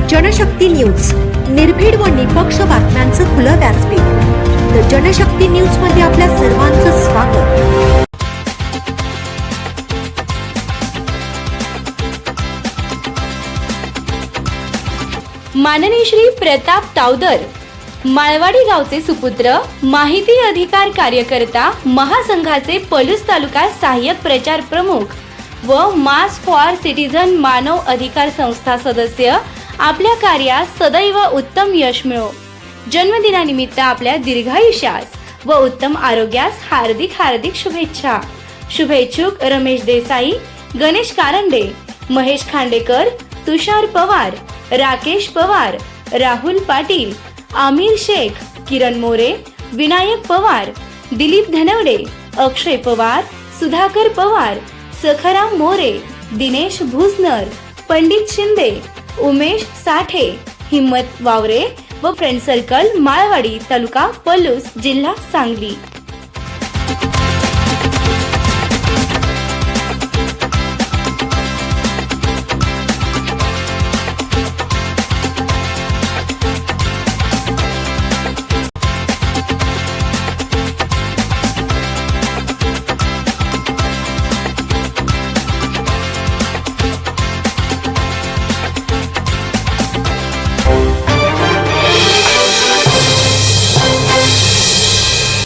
Janshakti news, निर्भीड व निपक्ष बातम्यांचं खुलं व्यासपीठ। द जनशक्ती न्यूज मध्ये आपल्या सर्वांचं स्वागत। माननीय श्री प्रताप तावदर, माळवाडी गावचे सुपुत्र, माहिती अधिकार कार्यकर्ता, महासंघाचे पलूस तालुका सहाय्यक प्रचार प्रमुख व मास फॉर सिटीझन मानव अधिकार संस्था सदस्य, आपल्या कार्यात सदैव उत्तम यश मिळो। जन्मदिनानिमित्त आपल्या दीर्घायुष्यास व उत्तम आरोग्यास हार्दिक हार्दिक शुभेच्छा। शुभेच्छुक रमेश देसाई, गणेश कारंडे, महेश खांडेकर, तुषार पवार, राकेश पवार, राहुल पाटील, आमिर शेख, किरण मोरे, विनायक पवार, दिलीप धनवडे, अक्षय पवार, सुधाकर पवार, सखाराम मोरे, दिनेश भुजनर, पंडित शिंदे, उमेश साठे, हिम्मत वावरे व फ्रेंड सर्कल, माळवाडी तालुका पलूस, जिल्हा सांगली।